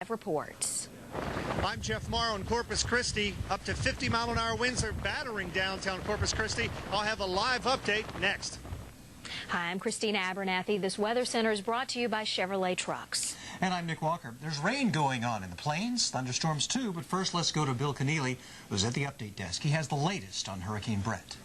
reports. I'm Jeff Morrow in Corpus Christi. Up to 50-mile-an-hour winds are battering downtown Corpus Christi. I'll have a live update next. Hi, I'm Christina Abernathy. This Weather Center is brought to you by Chevrolet Trucks. And I'm Nick Walker. There's rain going on in the plains, thunderstorms too, but first let's go to Bill Kenedy, who's at the update desk. He has the latest on Hurricane Bret.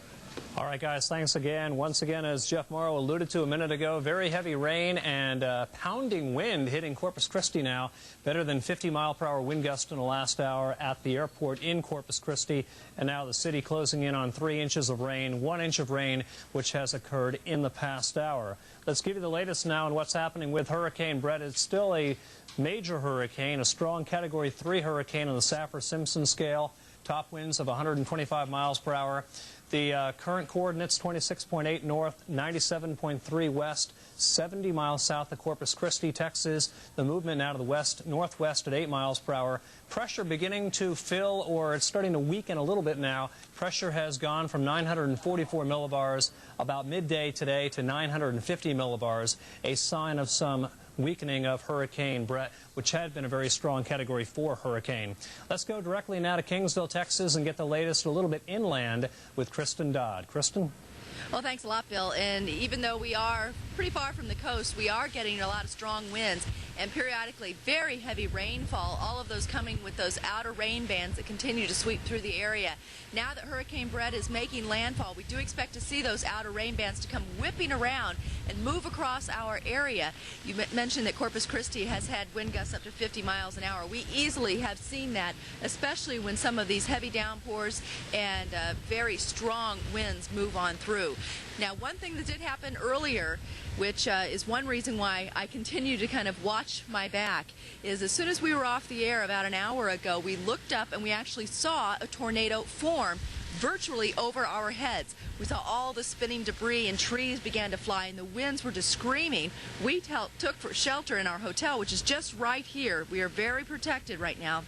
All right, guys, thanks again. Once again, as Jeff Morrow alluded to a minute ago, very heavy rain and pounding wind hitting Corpus Christi now. Better than 50-mile-per-hour wind gust in the last hour at the airport in Corpus Christi. And now the city closing in on 3 inches of rain, 1 inch of rain, which has occurred in the past hour. Let's give you the latest now on what's happening with Hurricane Bret. It's still a major hurricane, a strong Category 3 hurricane on the Saffir-Simpson scale. Top winds of 125 miles per hour. The current coordinates, 26.8 north, 97.3 west, 70 miles south of Corpus Christi, Texas. The movement now to the west-northwest at 8 miles per hour. Pressure beginning to fill, or it's starting to weaken a little bit now. Pressure has gone from 944 millibars about midday today to 950 millibars, a sign of some weakening of Hurricane Bret, which had been a very strong Category 4 hurricane. Let's go directly now to Kingsville, Texas, and get the latest a little bit inland with Kristen Dodd. Kristen? Well, thanks a lot, Bill. And even though we are pretty far from the coast, we are getting a lot of strong winds and periodically very heavy rainfall, all of those coming with those outer rain bands that continue to sweep through the area. Now that Hurricane Bret is making landfall, we do expect to see those outer rain bands to come whipping around and move across our area. You mentioned that Corpus Christi has had wind gusts up to 50 miles an hour. We easily have seen that, especially when some of these heavy downpours and very strong winds move on through. Now, one thing that did happen earlier, which is one reason why I continue to kind of watch my back, is as soon as we were off the air about an hour ago, we looked up and we actually saw a tornado form virtually over our heads. We saw all the spinning debris and trees began to fly and the winds were just screaming. We took for shelter in our hotel, which is just right here. We are very protected right now.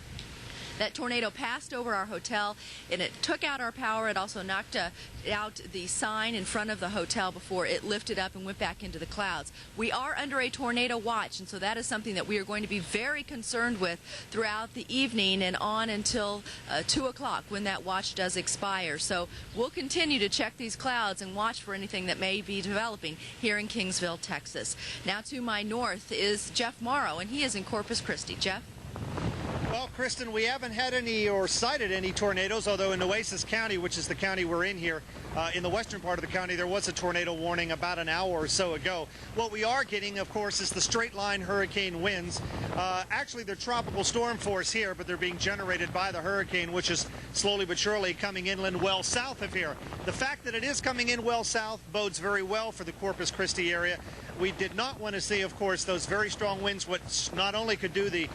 That tornado passed over our hotel and it took out our power. It also knocked out the sign in front of the hotel before it lifted up and went back into the clouds. We are under a tornado watch, and so that is something that we are going to be very concerned with throughout the evening and on until 2 o'clock when that watch does expire. So we'll continue to check these clouds and watch for anything that may be developing here in Kingsville, Texas. Now to my north is Jeff Morrow, and he is in Corpus Christi. Jeff? Well, Kristen, we haven't had any or cited any tornadoes, although in Nueces County, which is the county we're in here, in the western part of the county, there was a tornado warning about an hour or so ago. What we are getting, of course, is the straight-line hurricane winds. Actually, they're tropical storm force here, but they're being generated by the hurricane, which is slowly but surely coming inland well south of here. The fact that it is coming in well south bodes very well for the Corpus Christi area. We did not want to see, of course, those very strong winds, which not only could do the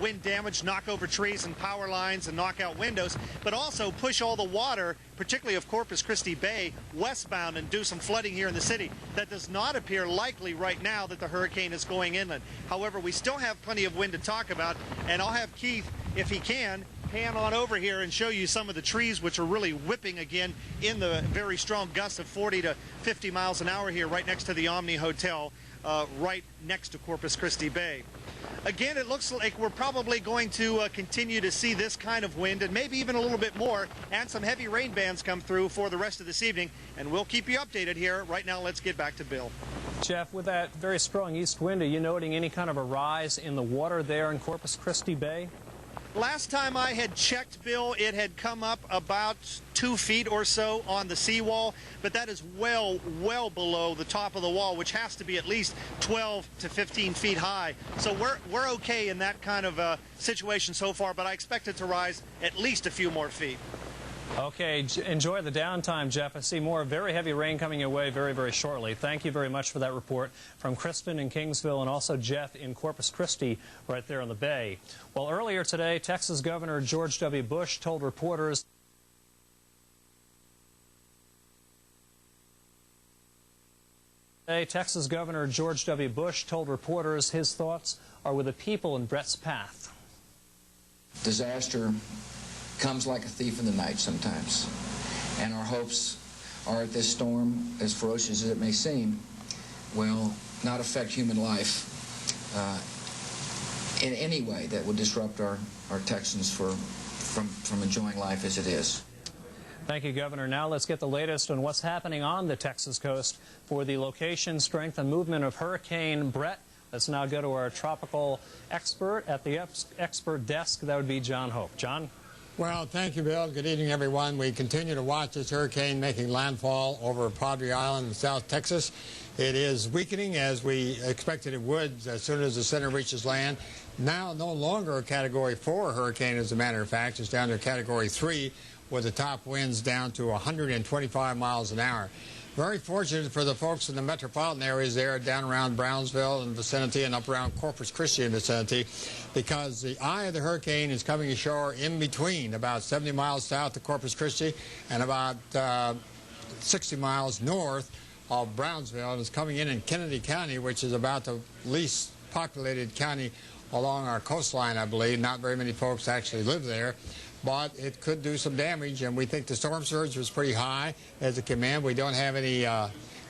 wind damage, knock over trees and power lines and knock out windows, but also push all the water, particularly of Corpus Christi Bay, westbound and do some flooding here in the city. That does not appear likely right now that the hurricane is going inland. However, we still have plenty of wind to talk about, and I'll have Keith, if he can, pan on over here and show you some of the trees which are really whipping again in the very strong gusts of 40 to 50 miles an hour here right next to the Omni Hotel, right next to Corpus Christi Bay. Again, it looks like we're probably going to continue to see this kind of wind and maybe even a little bit more, and some heavy rain bands come through for the rest of this evening, and we'll keep you updated here. Right now, let's get back to Bill. Jeff, with that very strong east wind, are you noting any kind of a rise in the water there in Corpus Christi Bay? Last time I had checked, Bill, it had come up about 2 feet or so on the seawall, but that is well below the top of the wall, which has to be at least 12 to 15 feet high. So we're okay in that kind of situation so far, but I expect it to rise at least a few more feet. Okay, enjoy the downtime, Jeff. I see more very heavy rain coming your way very, very shortly. Thank you very much for that report from Kristen in Kingsville and also Jeff in Corpus Christi right there on the bay. Well, earlier today, Texas Governor George W. Bush told reporters Texas Governor George W. Bush told reporters his thoughts are with the people in Bret's path. Disaster comes like a thief in the night sometimes, and our hopes are that this storm, as ferocious as it may seem, will not affect human life in any way that would disrupt our Texans from enjoying life as it is. Thank you, Governor. Now let's get the latest on what's happening on the Texas coast for the location, strength, and movement of Hurricane Bret. Let's now go to our tropical expert at the expert desk. That would be John Hope. John? Well, thank you, Bill. Good evening, everyone. We continue to watch this hurricane making landfall over Padre Island in South Texas. It is weakening as we expected it would as soon as the center reaches land. Now no longer a Category 4 hurricane, as a matter of fact. It's down to Category 3 with the top winds down to 125 miles an hour. Very fortunate for the folks in the metropolitan areas there, down around Brownsville and vicinity and up around Corpus Christi and vicinity, because the eye of the hurricane is coming ashore in between, about 70 miles south of Corpus Christi and about 60 miles north of Brownsville, and it's coming in Kenedy County, which is about the least populated county along our coastline, I believe. Not very many folks actually live there, but it could do some damage, and we think the storm surge was pretty high as it came in. We don't have any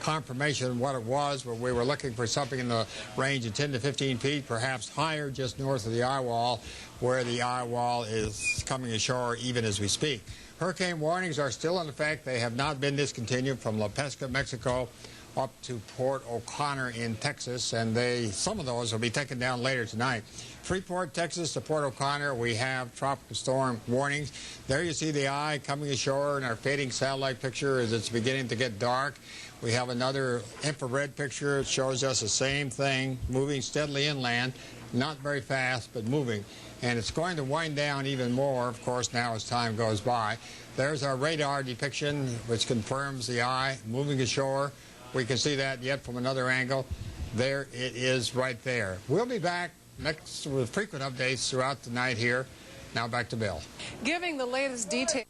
confirmation of what it was, but we were looking for something in the range of 10 to 15 feet, perhaps higher, just north of the eye wall, where the eye wall is coming ashore even as we speak. Hurricane warnings are still in effect. They have not been discontinued from La Pesca, Mexico, up to Port O'Connor in Texas, and some of those will be taken down later tonight. Freeport, Texas to Port O'Connor, we have tropical storm warnings. There you see the eye coming ashore in our fading satellite picture as it's beginning to get dark. We have another infrared picture. It shows us the same thing, moving steadily inland, not very fast, but moving. And it's going to wind down even more, of course, now as time goes by. There's our radar depiction, which confirms the eye moving ashore. We can see that yet from another angle. There it is right there. We'll be back next with frequent updates throughout the night here. Now back to Bill. Giving the latest details.